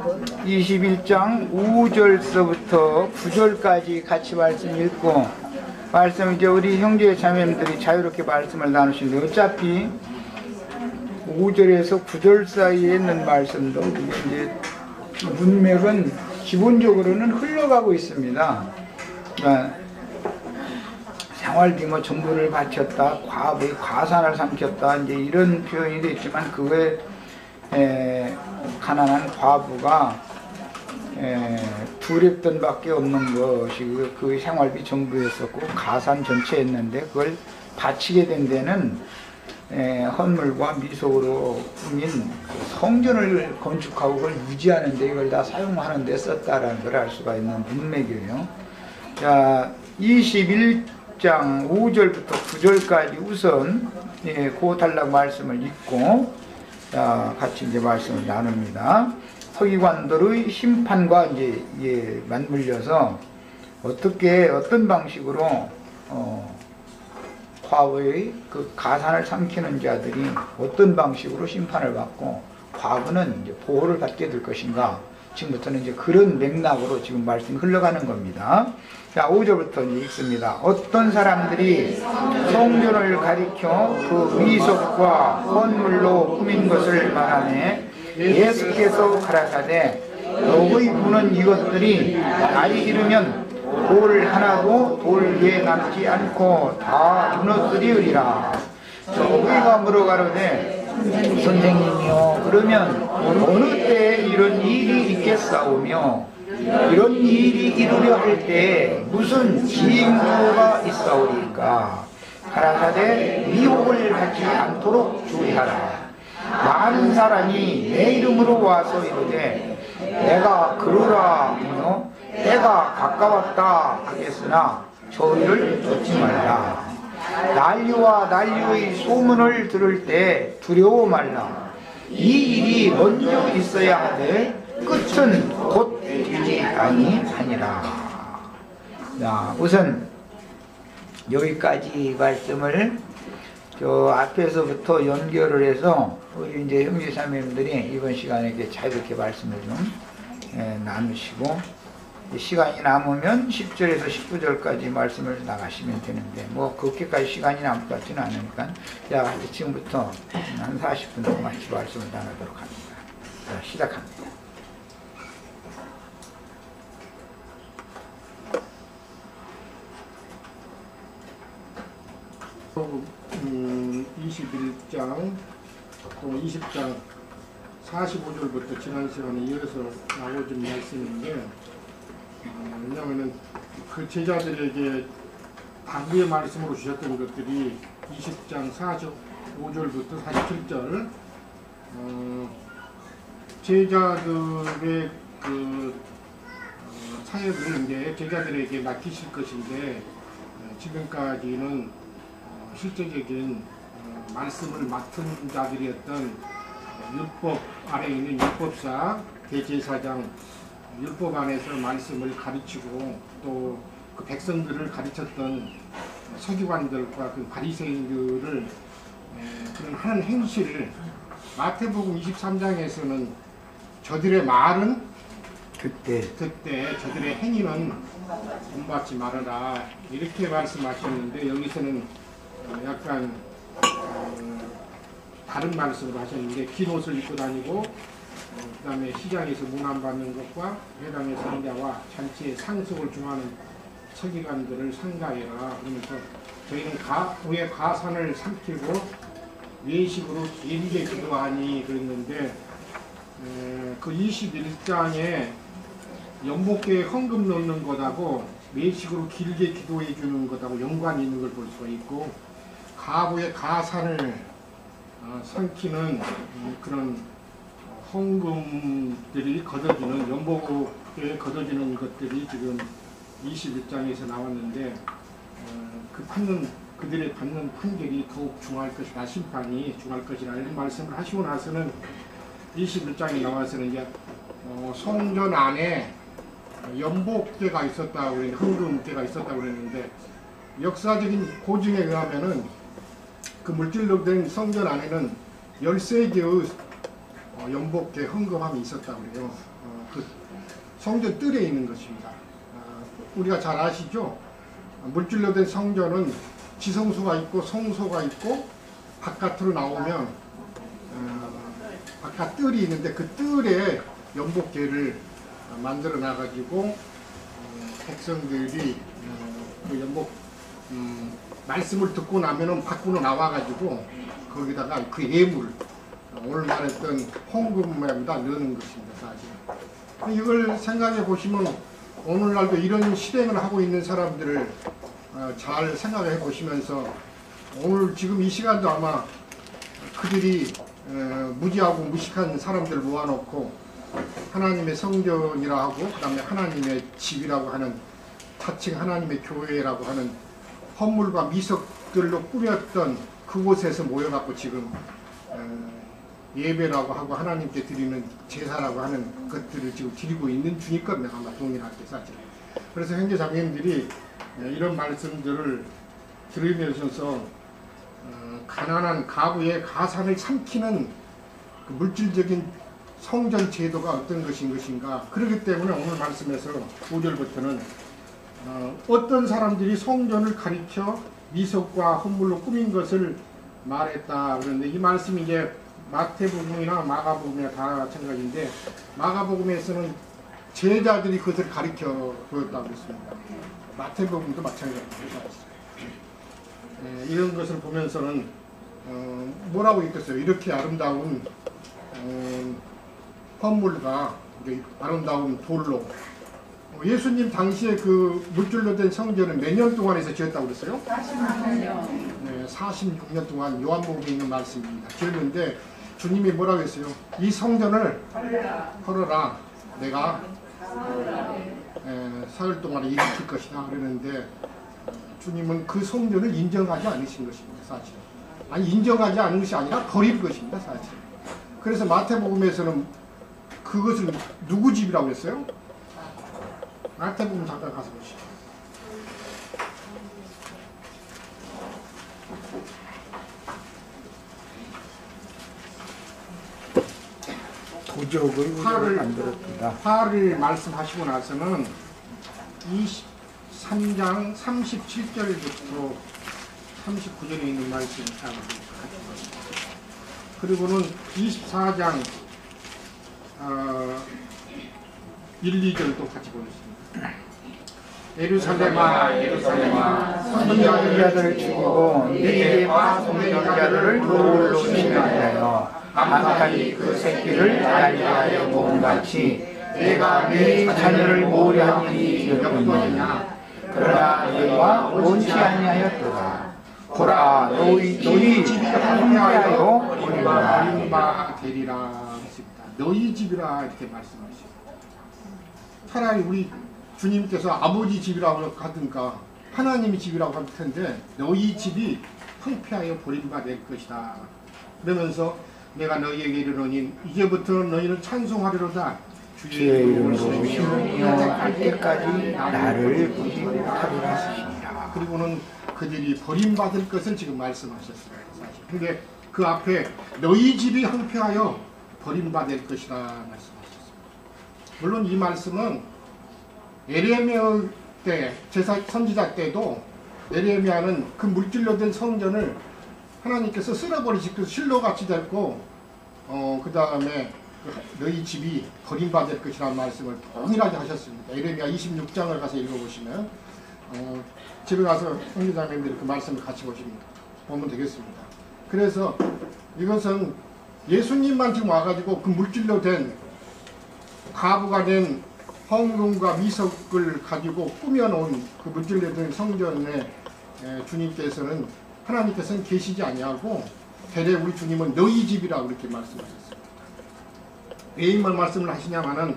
21장 5절서부터 9절까지 같이 말씀 읽고 말씀 이제 우리 형제 자매님들이 자유롭게 말씀을 나누시는데 어차피 5절에서 9절 사이에 있는 말씀도 이제 문맥은 기본적으로는 흘러가고 있습니다. 그러니까 생활비 뭐 전부를 바쳤다, 과부의 과산을 삼켰다, 이제 이런 표현이 됐지만 그거에 가난한 과부가 두랩돈밖에 없는 것이 그 생활비 전부였었고 가산 전체였는데 그걸 바치게 된 데는 헌물과 미속으로 꾸민 성전을 건축하고 그걸 유지하는 데 이걸 다 사용하는 데 썼다라는 걸 알 수가 있는 문맥이에요. 자, 21장 5절부터 9절까지 우선 그 단락 말씀을 읽고 자, 같이 이제 말씀을 나눕니다. 서기관들의 심판과 이제 맞물려서 어떤 방식으로 과부의 그 가산을 삼키는 자들이 어떤 방식으로 심판을 받고 과부는 이제 보호를 받게 될 것인가, 지금부터는 이제 그런 맥락으로 지금 말씀이 흘러가는 겁니다. 자, 5절부터 이제 읽습니다. 어떤 사람들이 성전을 가리켜 그 미석과 헌물로 꾸민 것을 말하네 예수께서 가라사대 너의 부는 이것들이 날이 이르면 돌 하나도 돌 위에 남지 않고 다 무너뜨리으리라. 저희가 물어가로되 선생님이요, 그러면 어느 때에 이런 일이 있겠사오며 이런 일이 이루려 할 때 무슨 징조가 있사오리까? 가라사대 미혹을 하지 않도록 주의하라. 많은 사람이 내 이름으로 와서 이르되 내가 그러라 하며 때가 가까웠다 하겠으나 저희를 쫓지 말라. 난리와 난리의 소문을 들을 때 두려워 말라. 이 일이 먼저 있어야 하되 끝은 곧 되지 아니하니라. 자, 우선 여기까지 말씀을 저 앞에서부터 연결을 해서 우리 이제 형제자매님들이 이번 시간에 이렇게 자유롭게 말씀을 좀 나누시고 시간이 남으면 10절에서 19절까지 말씀을 나가시면 되는데 뭐 그렇게까지 시간이 남을 것 같지는 않으니까 자, 지금부터 한 40분 동안 같이 말씀을 나누도록 합니다. 자, 시작합니다. 또 21장 또 20장 45절부터 지난 시간에 이어서 나오던 말씀인데 왜냐하면 그 제자들에게 당부의 말씀으로 주셨던 것들이 20장 45절부터 47절 제자들의 그 사역을 이제 제자들에게 맡기실 것인데 지금까지는 실제적인 말씀을 맡은 자들이었던 율법 아래에 있는 율법사, 대제사장, 율법 안에서 말씀을 가르치고 또 그 백성들을 가르쳤던 서기관들과 그 바리새인들을 그런 하는 행실을 마태복음 23장에서는 저들의 말은 그때 저들의 행위는 본받지 말아라 이렇게 말씀하셨는데 여기서는 약간 다른 말씀을 하셨는데 긴 옷을 입고 다니고 그 다음에 시장에서 문안받는 것과 회당의 상자와 잔치의 상속을 중하는 서기관들을 상가해라. 그러면서 저희는 왜 가산을 삼키고 외식으로 길게 기도하니 그랬는데 그 21장에 연복교에 헌금 넣는 것하고 외식으로 길게 기도해 주는 것하고 연관이 있는 걸 볼 수가 있고 가부의 가산을 삼키는 그런 헌금들이 거둬지는 연복에 거둬지는 것들이 지금 21장에서 나왔는데 그들의 받는 판결이 더욱 중요할 것이다. 심판이 중요할 것이다. 이런 말씀을 하시고 나서는 21장에 나와서는 이제 성전 안에 연복대가 있었다고 그랬는데 헌금대가 있었다고 그랬는데 역사적인 고증에 의하면은 그 물질로 된 성전 안에는 13개의 연복대 헌금함이 있었다고 그래요. 그 성전 뜰에 있는 것입니다. 우리가 잘 아시죠? 물질로 된 성전은 지성소가 있고 성소가 있고 바깥으로 나오면 바깥 뜰이 있는데 그 뜰에 연복제를 만들어 놔가지고 백성들이 그 연복 말씀을 듣고 나면은 밖으로 나와가지고 거기다가 그 예물 오늘 말했던 헌금에다 넣는 것입니다. 사실 이걸 생각해 보시면 오늘날도 이런 실행을 하고 있는 사람들을 잘 생각해 보시면서 오늘 지금 이 시간도 아마 그들이 무지하고 무식한 사람들 모아놓고 하나님의 성전이라 하고 그 다음에 하나님의 집이라고 하는 자칭 하나님의 교회라고 하는 헌물과 미석들로 꾸몄던 그곳에서 모여갖고 지금 예배라고 하고 하나님께 드리는 제사라고 하는 것들을 지금 드리고 있는 중일 겁니다. 아마 동일하게 사실. 그래서 형제 자매님들이 이런 말씀들을 들으면서 가난한 가부의 가산을 삼키는 그 물질적인 성전 제도가 어떤 것인가. 그렇기 때문에 오늘 말씀에서 5절부터는 어떤 사람들이 성전을 가리켜 미석과 헌물로 꾸민 것을 말했다. 그런데 이 말씀이 이제 마태복음이나 마가복음이나 다 마찬가지인데 마가복음에서는 제자들이 그것을 가리켜 보였다고 했습니다. 마태복음도 마찬가지입니다. 이런 것을 보면서는 뭐라고 있겠어요? 이렇게 아름다운 헌물과 아름다운 돌로 예수님 당시에 그 물질로 된 성전은 몇 년 동안에서 지었다고 그랬어요? 46년. 네, 46년 동안 요한복음에 있는 말씀입니다. 지었는데 주님이 뭐라고 했어요? 이 성전을 헐어라. 내가 사흘 동안에 일으킬 것이다 그러는데 주님은 그 성전을 인정하지 않으신 것입니다. 사실. 아니 인정하지 않은 것이 아니라 버릴 것입니다. 사실. 그래서 마태복음에서는 그것을 누구 집이라고 했어요? 마태복음 잠깐 가서 보시죠. 도적을 우리를 만들었다. 화를 말씀하시고 나서는 23장 37절부터 39절에 있는 말씀을 같이 보겠습니다. 그리고는 24장 1, 2절도 같이 보겠습니다. 예루살렘아 예루살렘아 선지자들을 죽이고 네게 파송전자들을 돌로 치면하여 아마리 그 새끼를 날리하여 모음같이 내가 네 자녀를 모으려 하니 여겼느냐. 그러나 너희와 원치 아니하였도다. 보라 너희 집이 황폐하여 버림바 되리라 했습니다. 너희 집이라 이렇게 말씀하시죠. 차라리 우리 주님께서 아버지 집이라고 하든가 하나님의 집이라고 할 텐데 너희 집이 황폐하여 버림바 될 것이다. 그러면서 내가 너희에게 이르노니 이제부터 너희는 찬송하리로다. 주의 이름으로 심으며 할 때까지 나를 보지 못하리라 하시니라. 그리고는 그들이 버림받을 것을 지금 말씀하셨습니다. 사실. 근데 그 앞에 너희 집이 황폐하여 버림받을 것이다 말씀하셨습니다. 물론 이 말씀은 에레미야 때 선지자 때도 에레미야는 그 물질로 된 성전을 하나님께서 쓸어버리시고 실로같이 됐고 그 다음에 너희 집이 버림받을 것이라는 말씀을 동일하게 하셨습니다. 에레미야 26장을 가서 읽어보시면 집에 가서 형제자매님들이 그 말씀을 같이 보면 되겠습니다. 그래서 이것은 예수님만 지금 와가지고 그 물질로 된 가부가 된 헌금과 미석을 가지고 꾸며놓은 그 물질로 된 성전에 주님께서는 하나님께서는 계시지 아니하고 대래 우리 주님은 너희 집이라고 이렇게 말씀하셨습니다. 왜 이 말씀을 하시냐면은